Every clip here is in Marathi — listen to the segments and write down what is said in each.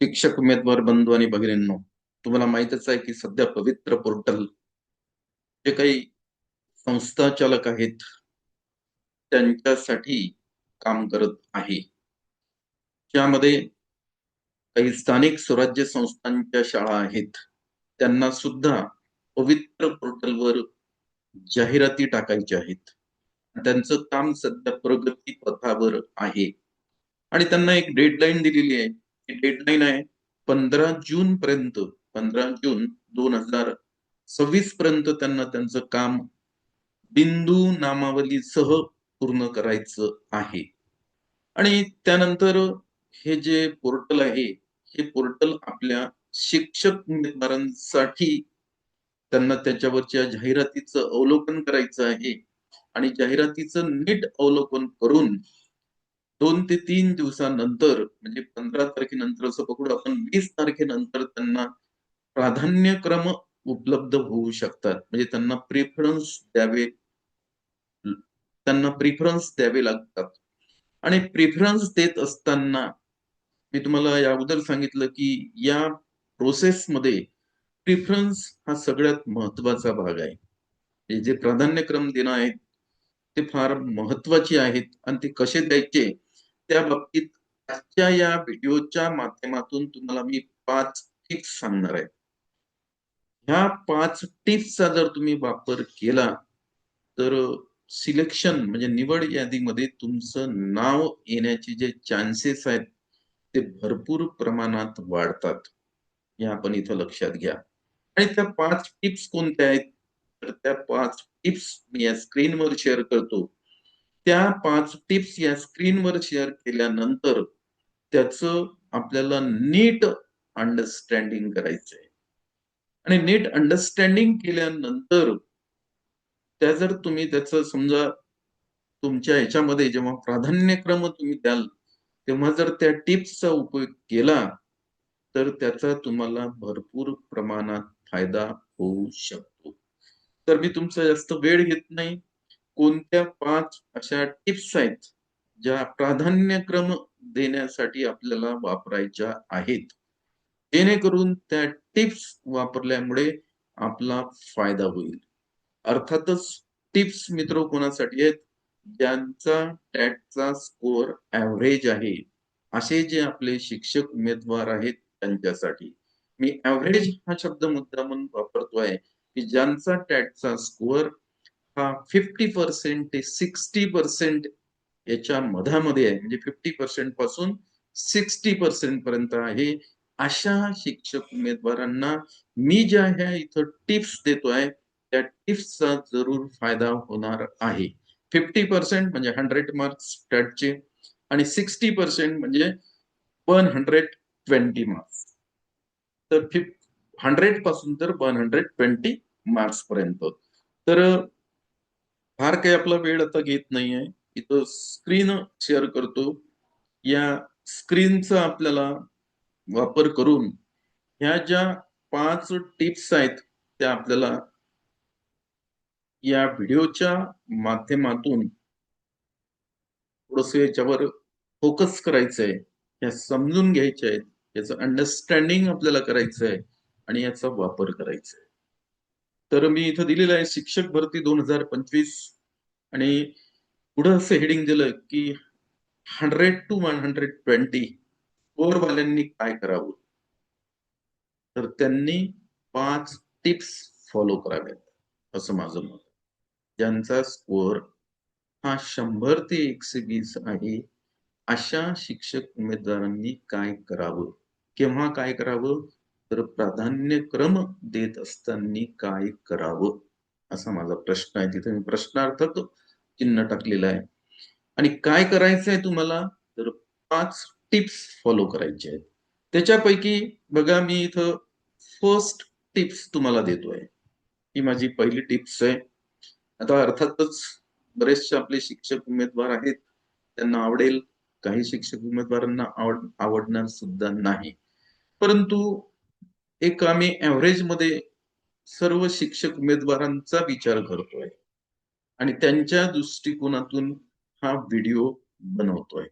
शिक्षक उमेदवार बंधू आणि भगिनींनो, तुम्हाला माहीतच आहे की सध्या पवित्र पोर्टल जे काही संस्था चालक आहेत, त्यांच्यासाठी काम करत आहे. ज्यामध्ये काही स्थानिक स्वराज्य संस्थांच्या शाळा आहेत. त्यांना सुद्धा पवित्र पोर्टलवर जाहिराती टाकायच्या आहेत. त्यांचं काम सध्या प्रगती पथावर आहे आणि त्यांना एक डेडलाईन दिलेली आहे. ती डेडलाईन आहे 15 जून पर्यंत, 15 जून 2026 पर्यंत त्यांना त्यांचं काम बिंदू नामावलीसह पूर्ण करायचं आहे. आणि त्यानंतर हे जे पोर्टल आहे, हे पोर्टल आपल्या शिक्षक उमेदवारांसाठी त्यांना त्याच्यावरच्या जाहिरातीचं अवलोकन करायचं आहे आणि जाहिरातीचं नीट अवलोकन करून 2 ते 3 दिवसानंतर म्हणजे 15 तारखेनंतर असं पकडू आपण 20 तारखेनंतर त्यांना प्राधान्यक्रम उपलब्ध होऊ शकतात. म्हणजे त्यांना प्रिफरन्स द्यावे लागतात. आणि प्रिफरन्स देत असताना मी तुम्हाला या अगोदर सांगितलं की या प्रोसेसमध्ये प्रिफरन्स हा सगळ्यात महत्वाचा भाग आहे. हे जे प्राधान्यक्रम देणं आहे ते फार महत्वाचे आहेत आणि ते कसे द्यायचे त्या बाबतीत आजच्या या व्हिडिओच्या माध्यमातून तुम्हाला मी 5 टिप्स सांगणार आहे. ह्या 5 टिप्सचा जर तुम्ही वापर केला तर सिलेक्शन म्हणजे निवड यादीमध्ये तुमचं नाव येण्याचे जे चान्सेस आहेत ते भरपूर प्रमाणात वाढतात. हे आपण इथं लक्षात घ्या. आणि त्या 5 टिप्स कोणत्या आहेत? तर त्या 5 टिप्स मी या स्क्रीनवर शेअर करतो. त्या 5 टिप्स या स्क्रीनवर शेअर केल्यानंतर त्याचं आपल्याला नीट अंडरस्टँडिंग करायचंय. आणि नीट अंडरस्टँडिंग केल्यानंतर त्या जर तुम्ही त्याचं समजा तुमच्या ह्याच्यामध्ये जेव्हा प्राधान्यक्रम तुम्ही द्याल, तेव्हा जर त्या टिप्सचा उपयोग केला, तर त्याचा तुम्हाला भरपूर प्रमाणात फायदा होऊ शकतो. तर मी तुमचा जास्त वेळ घेत नाही. कोणत्या 5 अशा टिप्स आहेत, ज्या प्राधान्यक्रम देण्यासाठी आपल्याला वापरायच्या आहेत. जेणेकरून त्या टिप्स वापरल्यामुळे आपला फायदा होईल. अर्थातच टिप्स मित्र कोणासाठी आहेत? ज्यांचा टॅटचा स्कोर एव्हरेज आहे. असे जे आपले शिक्षक उमेदवार आहेत त्यांच्यासाठी. मी एव्हरेज हा शब्द मुद्दामून वापरतोय, की ज्यांचा टॅटचा स्कोर हा 50% ते 60% याच्या मधामध्ये आहे. म्हणजे 50% पासून 60% पर्यंत आहे. अशा शिक्षक उमेदवारांना मी ज्या ह्या इथं टिप्स देतोय, त्या टिप्सचा जरूर फायदा होणार आहे. 50% म्हणजे 100 मार्क्स टॅटचे आणि 60% म्हणजे 120 मार्क्स. तर 100 पासून तर 120 मार्क्स पर्यंत. तर फार काही आपला वेळ आता घेत नाहीये. इथं स्क्रीन शेअर करतो. या स्क्रीनचा आपल्याला वापर करून ह्या ज्या 5 टिप्स आहेत त्या आपल्याला या व्हिडिओच्या माध्यमातून थोडंसं याच्यावर फोकस करायचंय. या समजून घ्यायच्या आहेत. याचं अंडरस्टँडिंग आपल्याला करायचं आहे आणि याचा वापर करायचा आहे. तर मी इथं दिलेलं आहे शिक्षक भरती 2025 आणि पुढं असं हेडिंग दिलं की 100 to 120 स्कोअरवाल्यांनी काय करावं? तर त्यांनी 5 टिप्स फॉलो कराव्यात, असं माझं मत. ज्यांचा स्कोअर हा 100 ते 120 आहे, अशा शिक्षक उमेदवारांनी काय करावं? केव्हा काय करावं? तर प्राधान्यक्रम देत असताना काय करावं? असा माझा प्रश्न आहे. तिथे मी प्रश्नार्थक चिन्ह टाकलेलं आहे. आणि काय करायचंय तुम्हाला? तर 5 टिप्स फॉलो करायचे आहेत. त्याच्यापैकी बघा मी इथं फर्स्ट टिप्स तुम्हाला देतोय. ही माझी पहिली टिप्स आहे. आता अर्थातच बरेचसे आपले शिक्षक उमेदवार आहेत. त्यांना आवडेल. काही शिक्षक उमेदवारांना आवडणार सुद्धा नाही. परंतु एक आम्ही एव्हरेजमध्ये सर्व शिक्षक उमेदवारांचा विचार करतोय आणि त्यांच्या दृष्टिकोनातून हा व्हिडिओ बनवतोय.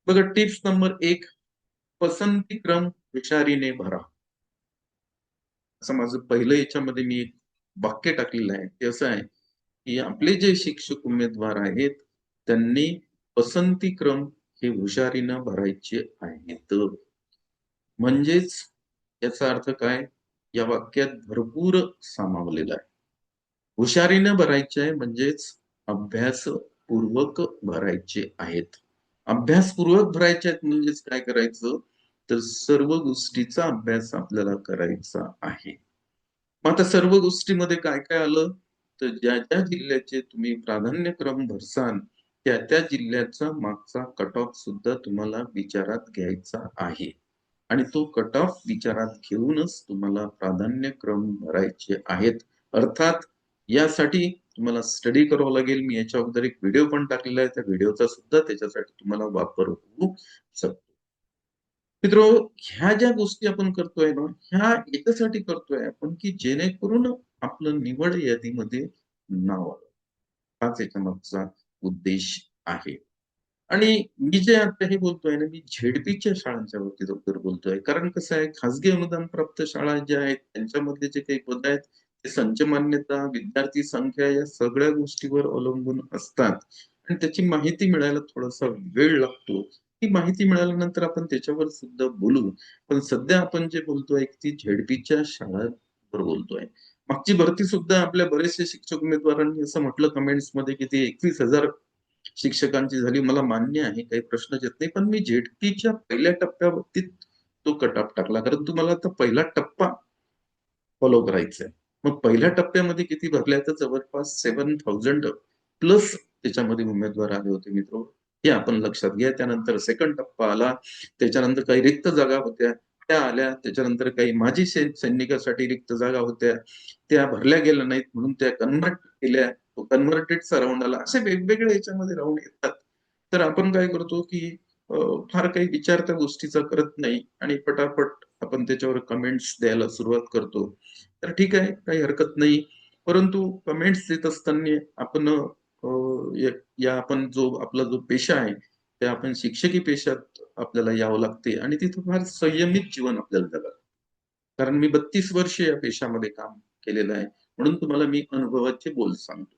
बघा टिप्स नंबर 1 पसंतीक्रम हुशारीने भरा. असं माझं पहिलं याच्यामध्ये मी एक वाक्य टाकलेलं आहे. ते असं आहे, की आपले जे शिक्षक उमेदवार आहेत, त्यांनी पसंती क्रम हे हुशारीनं भरायचे आहेत. म्हणजेच याचा अर्थ काय? या वाक्यात भरपूर सामावलेला आहे. हुशारीनं भरायचे आहे म्हणजेच अभ्यासपूर्वक भरायचे आहेत. अभ्यासपूर्वक भरायचे आहेत म्हणजेच काय करायचं? तर सर्व गोष्टीचा अभ्यास आपल्याला करायचा आहे. मग आता सर्व गोष्टीमध्ये काय-काय आलं? तर ज्या जिल्ह्याचे तुम्ही प्राधान्यक्रम भरसाल, त्या जिल्ह्याचा मागचा कट ऑफ सुद्धा तुम्हाला विचारात घ्यायचा आहे. आणि तो कट ऑफ विचारात घेऊनच तुम्हाला प्राधान्यक्रम भरायचे आहेत. अर्थात यासाठी तुम्हाला स्टडी करावं लागेल. मी याच्या अगोदर एक व्हिडिओ पण टाकलेला आहे. त्या व्हिडिओचा सुद्धा त्याच्यासाठी तुम्हाला वापर होऊ शकतो. मित्रांनो, ह्या ज्या गोष्टी आपण करतोय ना, ह्या याच्यासाठी करतोय आपण, की जेणेकरून आपलं निवड यादीमध्ये नाव आलं. हाच याच्यामागचा उद्देश आहे. आणि मी जे आता हे बोलतोय ना, मी झेडपीच्या शाळांच्या बाबतीत अगोदर बोलतोय. कारण कसं आहे, खाजगी अनुदान प्राप्त शाळा ज्या आहेत, त्यांच्यामधले जे काही पद आहेत, ते संच मान्यता, विद्यार्थी संख्या या सगळ्या गोष्टीवर अवलंबून असतात. आणि त्याची माहिती मिळायला थोडासा वेळ लागतो. ती माहिती मिळाल्यानंतर आपण त्याच्यावर सुद्धा बोलू. पण सध्या आपण जे बोलतोय, ती झेडपीच्या शाळांवर बोलतोय. मागची भरती सुद्धा आपल्या बरेचसे शिक्षक उमेदवारांनी असं म्हटलं कमेंट्समध्ये, की ते 21,000 शिक्षकांची झाली. मला मान्य आहे, काही प्रश्नच येत नाही. पण मी झेडपीच्या पहिल्या टप्प्याबाबतीत तो कट ऑफ टाकला. कारण तुम्हाला आता पहिला टप्पा फॉलो करायचा आहे. मग पहिल्या टप्प्यामध्ये किती भरल्या तर जवळपास 7,000 प्लस त्याच्यामध्ये उमेदवार आले होते मित्र. हे आपण लक्षात घ्या. त्यानंतर सेकंड टप्पा आला. त्याच्यानंतर काही रिक्त जागा होत्या, त्या आल्या. त्याच्यानंतर काही माजी सैनिकासाठी रिक्त जागा होत्या, त्या भरल्या गेल्या नाहीत म्हणून त्या कन्व्हर्ट केल्या. तो कन्व्हर्टेडचा राउंड आला. असे वेगवेगळे याच्यामध्ये राउंड येतात. तर आपण काय करतो, की अ, फार काही विचार त्या गोष्टीचा करत नाही आणि पटापट आपण त्याच्यावर कमेंट्स द्यायला सुरुवात करतो. तर ठीक आहे, काही हरकत नाही. परंतु कमेंट्स देत असताना आपण या आपण जो आपला जो पेशा आहे, त्या आपण शिक्षकी पेशात आपल्याला यावं लागते आणि तिथं फार संयमित जीवन आपल्याला जगावं. कारण मी 32 वर्ष या पेशामध्ये काम केलेलं आहे. म्हणून तुम्हाला मी अनुभवाचे बोल सांगतो.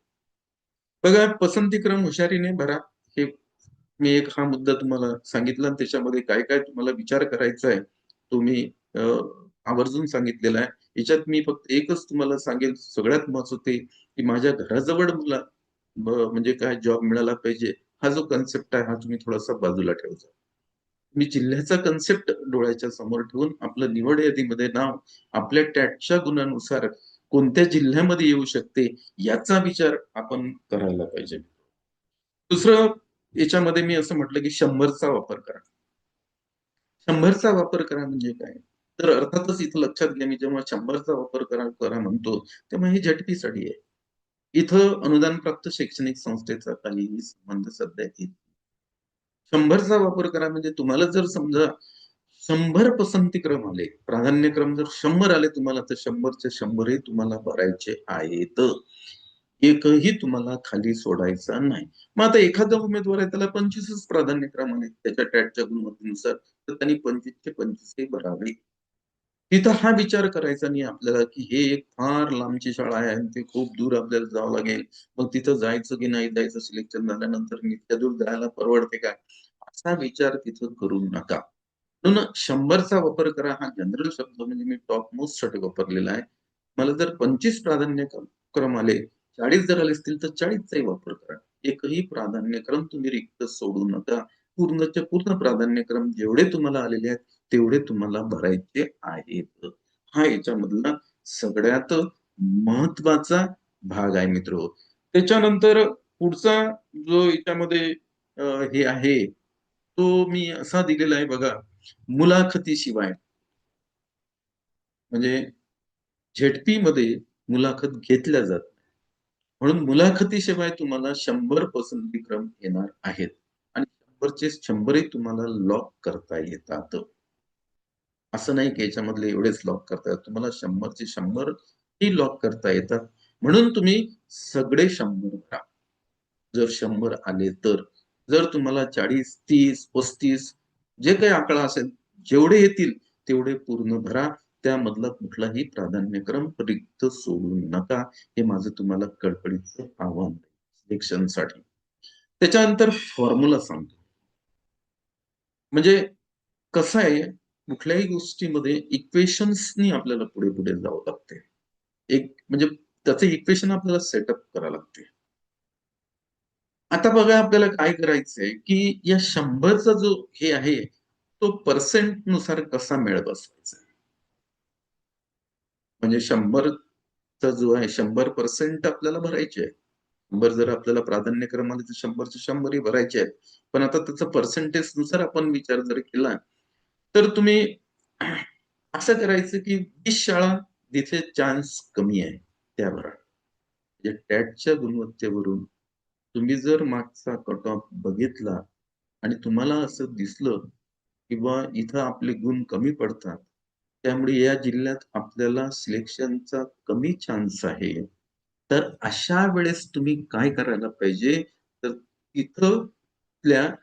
बघा, पसंतीक्रम हुशारीने भरा. हे मी एक हा मुद्दा तुम्हाला सांगितला आणि त्याच्यामध्ये काय-काय तुम्हाला विचार करायचा आहे, तो मी अ, आवर्जून सांगितलेला आहे. याच्यात मी फक्त एकच तुम्हाला सांगेल, सगळ्यात महत्त्वाचं ते, की माझ्या घराजवळ मला म्हणजे काय जॉब मिळाला पाहिजे, हा जो कन्सेप्ट आहे, हा तुम्ही थोडासा बाजूला ठेवायचा. मी जिल्ह्याचा कन्सेप्ट डोळ्याच्या समोर ठेवून आपलं निवड यादीमध्ये नाव आपल्या टॅटच्या गुणानुसार कोणत्या जिल्ह्यामध्ये येऊ शकते, याचा विचार आपण करायला पाहिजे. दुसरं याच्यामध्ये मी असं म्हटलं, की 100चा वापर करा. 100चा वापर करा म्हणजे काय? तर अर्थातच इथं लक्षात घ्या, मी जेव्हा 100चा वापर करा करा म्हणतो, तेव्हा हे झटपीसाठी आहे. इथं अनुदानप्राप्त शैक्षणिक संस्थेचा काहीही संबंध सध्या येत 100चा वापर करा म्हणजे तुम्हाला जर समजा 100 पसंतीक्रम आले, प्राधान्यक्रम जर 100 आले तुम्हाला, तर 100च्या 100 ही तुम्हाला भरायचे आहेत. एकही तुम्हाला खाली सोडायचा नाही. मग आता एखादा उमेदवार आहे त्याला 25च प्राधान्यक्रम आले त्याच्या टॅटच्या गुणवत्तेनुसार, तर त्यांनी 25चे 25 ही भरावे. तिथं हा विचार करायचा नाही आपल्याला, की हे एक फार लांबची शाळा आहे आणि ते खूप दूर आपल्याला जावं लागेल. मग तिथं जायचं की नाही जायचं सिलेक्शन झाल्यानंतर इतक्या दूर जायला परवडते का? असा विचार तिथं करू नका. म्हणून 100चा वापर करा हा जनरल शब्द म्हणजे मी टॉप मोस्टसाठी वापरलेला आहे. मला जर 25 क्रम आले, 40 जर आले असतील तर 40चाही वापर करा. एकही प्राधान्यक्रम तुम्ही रिक्त सोडू नका. पूर्णच्या पूर्ण प्राधान्यक्रम जेवढे तुम्हाला आलेले आहेत, तेवढे तुम्हाला भरायचे आहेत. हा याच्यामधला सगळ्यात महत्वाचा भाग आहे मित्रहो. त्याच्यानंतर पुढचा जो याच्यामध्ये हे आहे, तो मी असा दिलेला आहे बघा, मुलाखतीशिवाय म्हणजे झेडपीमध्ये मुलाखत घेतल्या जातात. म्हणून मुलाखतीशिवाय तुम्हाला 100 पसंतीक्रम येणार आहेत आणि 100चे 100 ही तुम्हाला लॉक करता येतात. असं नाही की याच्यामधले एवढेच लॉक करता येतात. तुम्हाला 100चे 100 ही लॉक करता येतात. म्हणून तुम्ही सगळे 100 भरा. जर 100 आले तर. जर तुम्हाला 40, 30, 35 जे काही आकडा असेल, जेवढे येतील तेवढे पूर्ण भरा. त्यामधला कुठलाही प्राधान्यक्रम रिक्त सोडू नका. हे माझं तुम्हाला कळकळीचं आव्हान सिलेक्शनसाठी. त्याच्यानंतर फॉर्म्युला सांगतो. म्हणजे कसं आहे, कुठल्याही गोष्टीमध्ये इक्वेशन्सनी आपल्याला पुढे-पुढे जावं लागते. एक म्हणजे त्याचं इक्वेशन आपल्याला सेटअप करावं लागते. आता बघा आपल्याला काय करायचंय, की या 100चा जो हे आहे, तो पर्सेंट नुसार कसा मेळ बसवायचा. म्हणजे 100चा जो आहे 100% आपल्याला भरायचे आहे. 100 जर आपल्याला प्राधान्यक्रम आले तर 100चे 100 ही भरायचे आहेत. पण आता त्याचा पर्सेंटेजनुसार आपण विचार जर केला, तर तुम्ही असं करायचं, की 20 शाळा जिथे चान्स कमी आहे, त्या भरा. म्हणजे टॅटच्या गुणवत्तेवरून तुम्ही जर मागचा कट ऑफ बघितला आणि तुम्हाला असं दिसलं, की बा इथं आपले गुण कमी पडतात. त्यामुळे या जिल्ह्यात आपल्याला सिलेक्शनचा कमी चान्स आहे. तर अशा वेळेस तुम्ही काय करायला पाहिजे, तर तिथल्या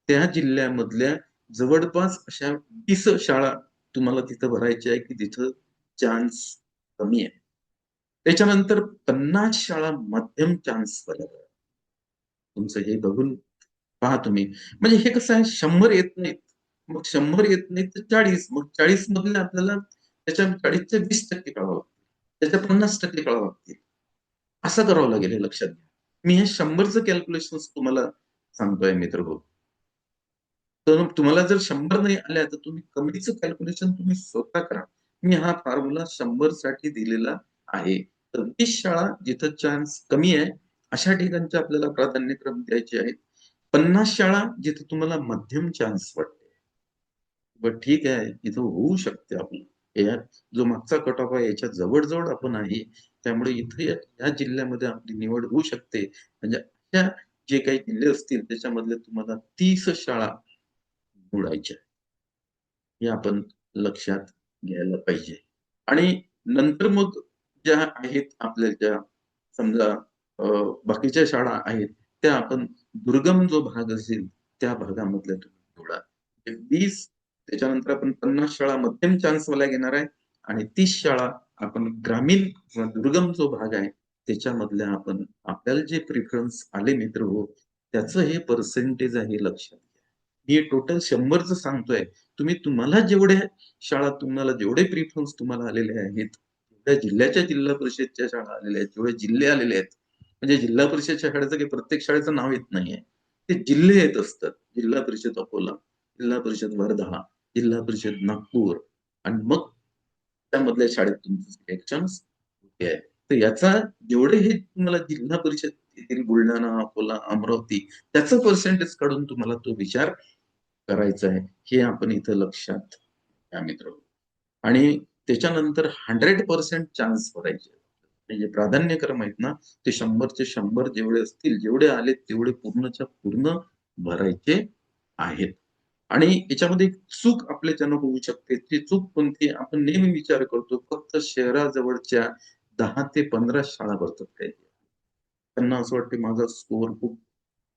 त्या जिल्ह्यामधल्या जवळपास अशा 20 शाळा तुम्हाला तिथं भरायच्या आहे, की तिथं चान्स कमी आहे. त्याच्यानंतर 50 शाळा मध्यम चान्सवाल्या भरा. तुमचं हे बघून पहा तुम्ही. म्हणजे हे कसं आहे 100 येत नाहीत. मग 100 येत नाहीत तर 40. मग 40 मधले आपल्याला त्याच्या 40चे 20% काढावं लागतील. त्याच्या 50% काढावं लागतील. असं करावं लागेल हे लक्षात घ्या. मी हे 100चं कॅल्क्युलेशन्स तुम्हाला सांगतोय मित्रहो. तर तुम्हाला जर 100 नाही आल्या तर तुम्ही कमीचं कॅल्क्युलेशन तुम्ही स्वतः करा. मी हा फॉर्म्युला 100 साठी दिलेला आहे. तर 20 शाळा जिथं चान्स कमी आहे, अशा ठिकाणचे आपल्याला प्राधान्यक्रम द्यायचे आहेत. 50 शाळा जिथे तुम्हाला मध्यम चान्स वाटते. बरं ठीक आहे, इथं होऊ शकते आपलं. या जो मागचा कट ऑफ आहे याच्या जवळ-जवळ आपण आहे. त्यामुळे इथे या जिल्ह्यामध्ये आपली निवड होऊ शकते. म्हणजे अशा जे काही जिल्हे असतील त्याच्यामधल्या तुम्हाला 30 शाळा निवडायच्या. हे आपण लक्षात घ्यायला पाहिजे. आणि नंतर मग ज्या आहेत आपल्या ज्या समजा अ, बाकीच्या शाळा आहेत, त्या आपण दुर्गम जो भाग असेल, त्या भागामधल्या तुम्ही निवडा. म्हणजे 20 त्याच्यानंतर आपण 50 शाळा मध्यम चान्सवाल्या घेणार आहे आणि 30 शाळा आपण ग्रामीण किंवा दुर्गम जो भाग आहे, त्याच्यामधल्या आपण आपल्याला जे प्रिफरन्स आले मित्रहो, त्याचं हे पर्सेंटेज आहे लक्षात घ्या. मी टोटल 100चं सांगतोय. तुम्हाला जेवढ्या शाळा तुम्हाला जेवढे प्रिफरन्स तुम्हाला आलेले आहेत, त्या जिल्ह्याच्या जिल्हा परिषदच्या शाळा आलेल्या आहेत, जेवढे जिल्हे आलेले आहेत. म्हणजे जिल्हा परिषदच्या शाळेचं काही प्रत्येक शाळेचं नाव येत नाहीये. ते जिल्हे येत असतात. जिल्हा परिषद अकोला, जिल्हा परिषद वर्धा, जिल्हा परिषद नागपूर आणि मग त्यामधल्या शाळेत तुमचं सिलेक्शन होते आहे. तर याचा जेवढे हे तुम्हाला जिल्हा परिषद येथील बुलढाणा, अकोला, अमरावती त्याचं पर्सेंटेज काढून तुम्हाला तो विचार करायचा आहे. हे आपण इथं लक्षात घ्या मित्रांनो. आणि त्याच्यानंतर 100% चान्स भरायचे. म्हणजे प्राधान्यक्रम आहेत ना, ते 100चे 100 जेवढे असतील, जेवढे आलेत तेवढे पूर्णच्या पूर्ण भरायचे आहेत. आणि याच्यामध्ये एक चूक आपल्याच्यानं होऊ शकते. ती चूक कोणती? आपण नेहमी विचार करतो फक्त शहराजवळच्या 10 ते 15 शाळा भरतात काय. त्यांना असं वाटते माझा स्कोर खूप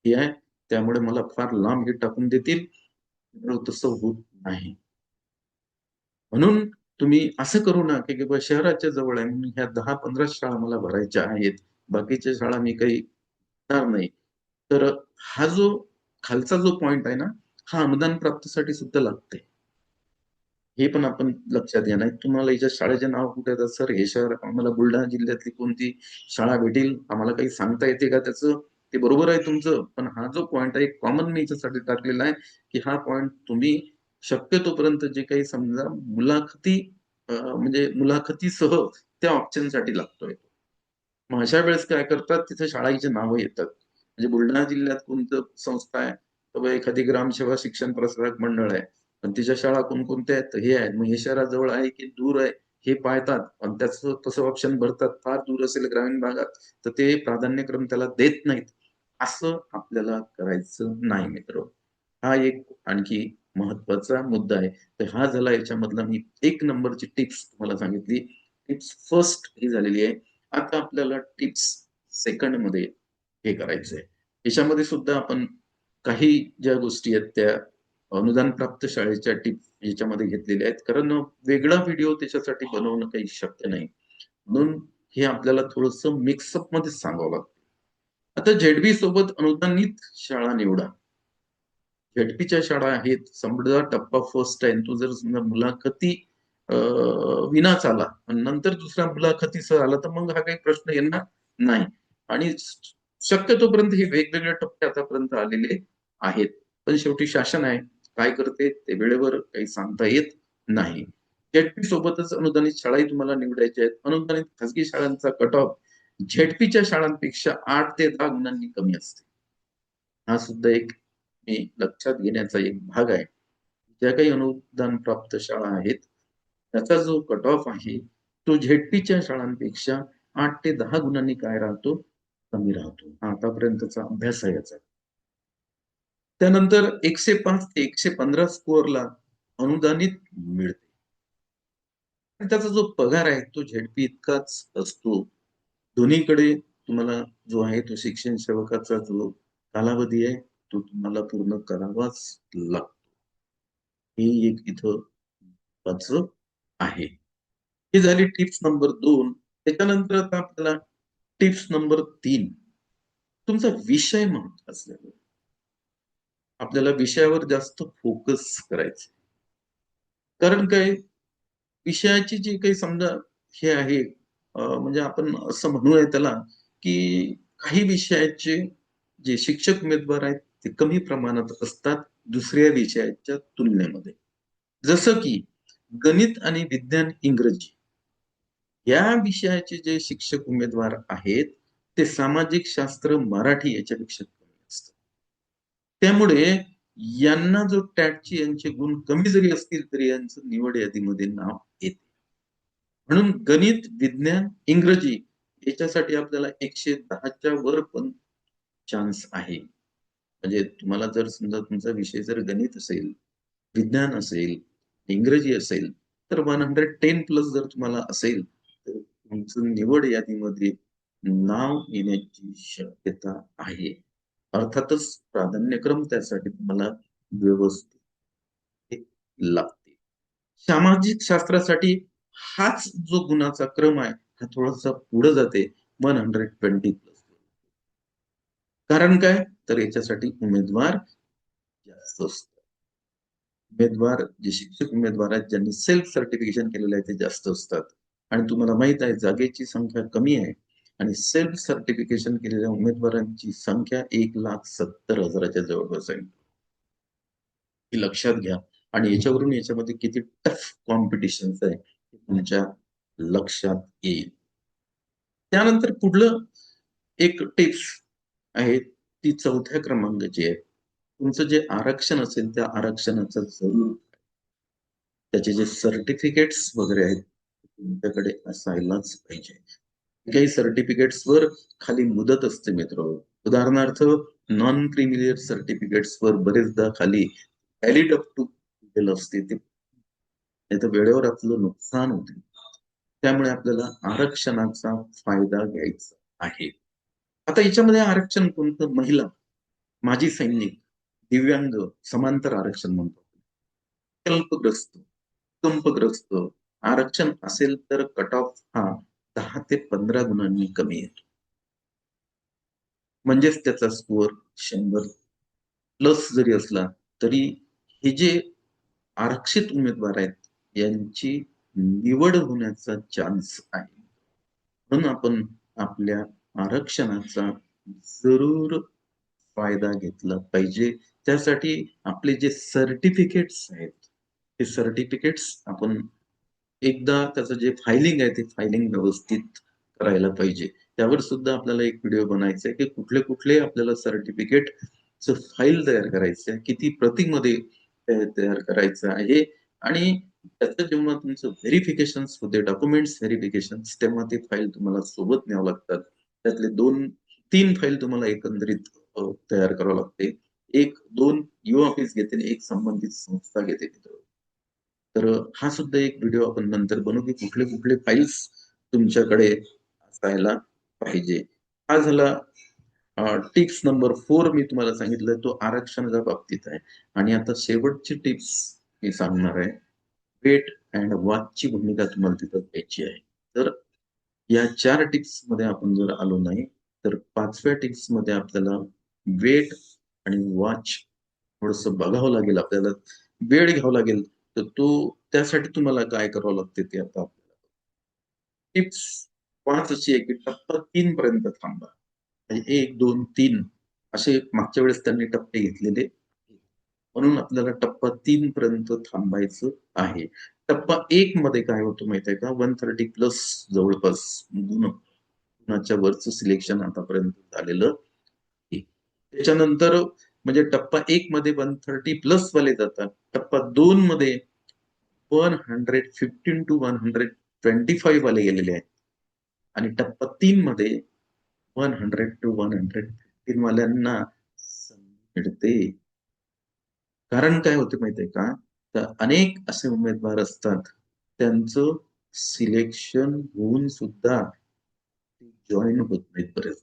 हे आहे, त्यामुळे मला फार लांब हे टाकून देतील. तसं होत नाही. म्हणून तुम्ही असं करू नका, की बाबा शहराच्या जवळ आहे म्हणून ह्या 10-15 शाळा मला भरायच्या आहेत. बाकीच्या शाळा मी काही घेणार नाही. तर हा जो खालचा जो पॉइंट आहे ना, हा अनुदान प्राप्तीसाठी सुद्धा लागते. हे पण आपण लक्षात घ्या. नाही तुम्हाला याच्या शाळेचे नाव कुठे येतात, "सर हे शहर आम्हाला बुलढाणा जिल्ह्यातली कोणती शाळा भेटेल, आम्हाला काही सांगता येते का त्याचं?" ते बरोबर आहे तुमचं. पण हा जो पॉइंट आहे कॉमन मी याच्यासाठी टाकलेला आहे, की हा पॉइंट तुम्ही शक्यतोपर्यंत जे काही समजा म्हणजे मुलाखतीसह त्या ऑप्शनसाठी लागतोय. मग अशा वेळेस काय करतात, तिथे शाळेची नावं येतात. म्हणजे बुलढाणा जिल्ह्यात कोणतं संस्था आहे, तर बा एखादी ग्रामसेवा शिक्षण प्रसारक मंडळ आहे. पण तिच्या शाळा कोणकोणत्या आहेत, तर हे आहेत. मग हे शहराजवळ आहे की दूर आहे, हे पाहतात आणि त्याचं तसं ऑप्शन भरतात. फार दूर असेल ग्रामीण भागात, तर ते प्राधान्यक्रम त्याला देत नाहीत. असं आपल्याला करायचं नाही मित्र. हा एक आणखी महत्वाचा मुद्दा आहे. तर हा झाला याच्यामधला मी 1 नंबरची टिप्स तुम्हाला सांगितली. टिप्स फर्स्ट ही झालेली आहे. आता आपल्याला टिप्स सेकंडमध्ये हे करायचंय. याच्यामध्ये सुद्धा आपण काही ज्या गोष्टी आहेत त्या अनुदान प्राप्त शाळेच्या टिप्स याच्यामध्ये घेतलेल्या आहेत. कारण वेगळा व्हिडिओ त्याच्यासाठी बनवणं काही शक्य नाही. म्हणून हे आपल्याला थोडंसं मिक्सअप मध्ये सांगावं लागतं. आता झेड सोबत अनुदानित शाळा निवडा. झेडपीच्या शाळा आहेत, समजा टप्पा फर्स्ट आहे. तो जर समजा मुलाखती अ, विनाच आला आणि नंतर दुसऱ्या मुलाखतीसह आला, तर मग हा काही प्रश्न येणार नाही. आणि शक्यतोपर्यंत हे वेगवेगळे टप्पे आतापर्यंत आलेले आहेत. पण शेवटी शासन आहे. काय करते ते वेळेवर काही सांगता येत नाही. झेडपी सोबतच अनुदानित शाळाही तुम्हाला निवडायच्या आहेत. अनुदानित खाजगी शाळांचा कट ऑफ झेडपीच्या शाळांपेक्षा 8 ते 10 गुणांनी कमी असते. हा सुद्धा एक मी लक्षात घेण्याचा एक भाग आहे. ज्या काही अनुदान प्राप्त शाळा आहेत, त्याचा जो कट ऑफ आहे, तो झेडपीच्या शाळांपेक्षा 8 ते 10 गुणांनी काय राहतो? कमी राहतो. हा आतापर्यंतचा अभ्यास आहे याचा. त्यानंतर 105 ते 115 स्कोअरला अनुदानित मिळते. आणि त्याचा जो पगार आहे तो झेडपी इतकाच असतो. दोन्हीकडे तुम्हाला जो आहे तो शिक्षण सेवकाचा जो कालावधी आहे, तो तुम्हाला पूर्ण करावाच लागतो. ही एक इथं महत्त्वाचं आहे. ही झाली टिप्स नंबर 2. त्याच्यानंतर आता आपल्याला टिप्स नंबर 3. तुमचा विषय महत्त्वाचा आहे. आपल्याला विषयावर जास्त फोकस करायचं. कारण काय विषयाची जी काही समजा हे आहे म्हणजे आपण असं म्हणूया त्याला, की काही विषयाचे जे शिक्षक उमेदवार आहेत, ते कमी प्रमाणात असतात दुसऱ्या विषयाच्या तुलनेमध्ये. जसं की गणित आणि विज्ञान, इंग्रजी या विषयाचे जे शिक्षक उमेदवार आहेत, ते सामाजिक शास्त्र, मराठी याच्यापेक्षा कमी असतात. त्यामुळे यांना जो टॅटचे यांचे गुण कमी जरी असतील, तरी यांचं निवड यादीमध्ये नाव येते. म्हणून गणित, विज्ञान, इंग्रजी याच्यासाठी आपल्याला 110च्या वर पण चान्स आहे. म्हणजे तुम्हाला जर समजा तुमचा विषय जर गणित असेल, विज्ञान असेल, इंग्रजी असेल, तर 110 प्लस जर तुम्हाला असेल, तर तुमचं निवड यादीमध्ये नाव येण्याची शक्यता आहे. अर्थातच प्राधान्यक्रम त्यासाठी तुम्हाला व्यवस्थित लागते. सामाजिक शास्त्रासाठी हाच जो गुणाचा क्रम आहे, हा थोडासा पुढे जाते 120 प्लस. कारण काय? तर याच्यासाठी उमेदवार जास्त असतात. उमेदवार जे शिक्षक उमेदवार आहेत, ज्यांनी सेल्फ सर्टिफिकेशन केलेलं आहे, ते जास्त असतात. आणि तुम्हाला माहित आहे जागेची संख्या कमी आहे आणि सेल्फ सर्टिफिकेशन केलेल्या उमेदवारांची संख्या 1,70,000च्या जवळपास आहे. हे लक्षात घ्या आणि याच्यावरून याच्यामध्ये किती टफ कॉम्पिटिशन आहे हे तुमच्या लक्षात येईल. त्यानंतर पुढलं एक टिप्स आहे ती 4थ्या क्रमांकाची आहे. तुमचं जे आरक्षण असेल त्या आरक्षणाचा जरूर त्याचे जे सर्टिफिकेट्स वगैरे आहेत तुमच्याकडे असायलाच पाहिजे. काही सर्टिफिकेट्सवर खाली मुदत असते मित्र. उदाहरणार्थ नॉन क्रिमिलियर सर्टिफिकेट्सवर बरेचदा खाली व्हॅलिड अप टू डिटेल असते ते नाहीतर वेळेवर आपलं नुकसान होते. त्यामुळे आपल्याला आरक्षणाचा फायदा घ्यायचा आहे. आता याच्यामध्ये आरक्षण कोणतं? महिला, माजी सैनिक, दिव्यांग, समांतर आरक्षण म्हणतो. अल्पग्रस्त, भूकंपग्रस्त आरक्षण असेल तर कट ऑफ हा 10 ते 15 गुणांनी कमी येतो. म्हणजेच त्याचा स्कोअर 100 प्लस जरी असला तरी हे जे आरक्षित उमेदवार आहेत यांची निवड होण्याचा चान्स आहे. म्हणून आपण आपल्या आरक्षणाचा जरूर फायदा घेतला पाहिजे. त्यासाठी आपले जे सर्टिफिकेट्स आहेत, ते सर्टिफिकेट्स आपण एकदा त्याचं जे फायलिंग आहे, ते फायलिंग व्यवस्थित करायला पाहिजे. त्यावर सुद्धा आपल्याला एक व्हिडिओ बनायचा आहे, की कुठले-कुठले आपल्याला सर्टिफिकेटचं फाईल तयार करायचं आहे, किती प्रतीमध्ये तयार करायचं आहे आणि त्याचं जेव्हा तुमचं व्हेरिफिकेशन्स होते, डॉक्युमेंट्स व्हेरिफिकेशन्स, तेव्हा ते फाईल तुम्हाला सोबत न्यावं लागतात. त्यातले 2-3 फाईल तुम्हाला एकंदरीत तयार करावं लागते. 1-2 यू-ऑफिस घेते आणि 1 संबंधित संस्था घेते तिथं. तर हा सुद्धा एक व्हिडिओ आपण नंतर बनवू, की कुठले-कुठले फाइल्स तुमच्याकडे असायला पाहिजे. हा झाला टिप्स नंबर 4 मी तुम्हाला सांगितलं तो आरक्षणाच्या बाबतीत आहे. आणि आता शेवटची टिप्स मी सांगणार आहे. वेट अँड वॉचची भूमिका तुम्हाला तिथं घ्यायची आहे. तर या 4 टिप्समध्ये आपण जर आलो नाही, तर 5व्या टिप्समध्ये आपल्याला वेट आणि वॉच थोडंसं बघावं लागेल आपल्याला. वेळ घ्यावा लागेल. तर त्यासाठी तुम्हाला काय करावं लागते ते आता आपल्याला. टिप्स 5 अशी आहे की टप्पा 3 पर्यंत थांबा. म्हणजे 1, 2, 3 असे मागच्या वेळेस त्यांनी टप्पे घेतलेले. म्हणून आपल्याला टप्पा 3 पर्यंत थांबायचं आहे. टप्पा 1 मध्ये काय होतं माहिती आहे का? 130 प्लस जवळपास गुणाच्या वरचं सिलेक्शन आतापर्यंत झालेलं आहे. त्याच्यानंतर म्हणजे टप्पा 1 मध्ये 130 प्लस वाले जातात. टप्पा 2 मध्ये 115 टू 125 वाले गेलेले आहेत. आणि टप्पा 3 मध्ये 100 टू 115 वाल्यांना संधी मिळते. कारण काय होते माहितीये का? तर अनेक असे उमेदवार असतात, त्यांचं सिलेक्शन होऊन सुद्धा ते जॉइन होत नाहीत बरेच.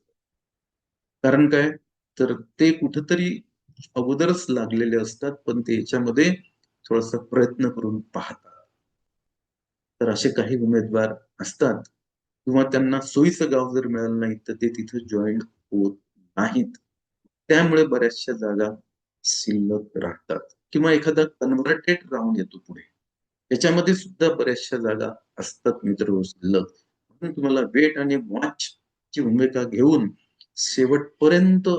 कारण काय? तर ते कुठेतरी अगोदरच लागलेले असतात, पण ते याच्यामध्ये थोडासा प्रयत्न करून पाहतात. तर असे काही उमेदवार असतात किंवा त्यांना सोयीचं गाव जर मिळालं नाही, तर ते तिथे जॉइन होत नाहीत. त्यामुळे बऱ्याचशा जागा शिल्लक राहतात किंवा एखादा कन्व्हर्टेड राउंड येतो पुढे. त्याच्यामध्ये सुद्धा बऱ्याचशा जागा असतात मित्रहो शिल्लक. म्हणून तुम्हाला वेट आणि वॉचची भूमिका घेऊन शेवटपर्यंत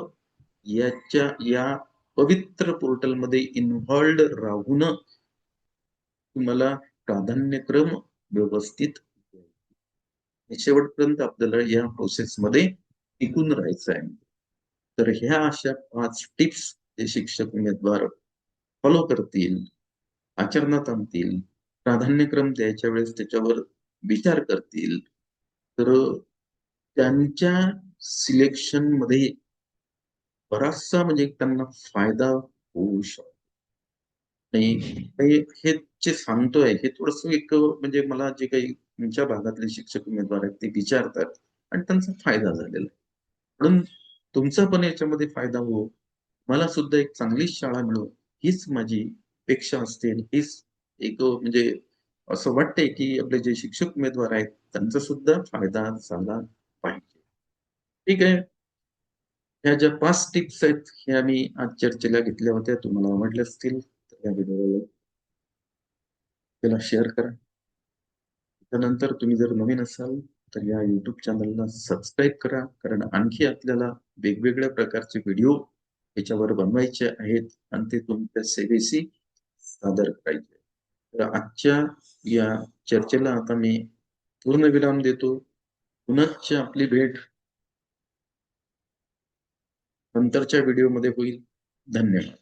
या पवित्र पोर्टलमध्ये इन्व्हॉल्व्ड राहून तुम्हाला प्राधान्यक्रम व्यवस्थित शेवटपर्यंत आपल्याला या प्रोसेसमध्ये टिकून राहायचं आहे. तर ह्या अशा 5 टिप्स जे शिक्षक उमेदवार फॉलो करतील, आचरणात आणतील, प्राधान्यक्रम द्यायच्या वेळेस त्याच्यावर विचार करतील, तर त्यांच्या सिलेक्शनमध्ये बराचसा म्हणजे त्यांना फायदा होऊ शकतो. आणि हे जे सांगतोय हे थोडंसं एक म्हणजे मला जे काही तुमच्या भागातले शिक्षक उमेदवार आहेत ते विचारतात आणि त्यांचा फायदा झालेला आहे. म्हणून तुमचा पण याच्यामध्ये फायदा हो. मला सुद्धा एक चांगली शाळा मिळो हीच माझी अपेक्षा असते आणि हीच एक म्हणजे असं वाटतंय की आपले जे शिक्षक उमेदवार आहेत त्यांचा सुद्धा फायदा झाला पाहिजे. ठीक आहे. ह्या ज्या 5 टिप्स आहेत ह्या मी आज चर्चेला घेतल्या होत्या. तुम्हाला आवडल्या असतील तर या व्हिडिओला त्याला शेअर करा. त्यानंतर तुम्ही जर नवीन असाल तर या YouTube चॅनलला सबस्क्राईब करा. कारण आणखी आपल्याला वेगवेगळ्या प्रकारचे व्हिडिओ याच्यावर बनवायचे आहेत आणि ते तुमच्या सेवेशी सादर करायचे. तर आजच्या या चर्चेला आता मी पूर्णविराम देतो. पुनश्च आपली भेट नंतरच्या व्हिडिओमध्ये होईल. धन्यवाद.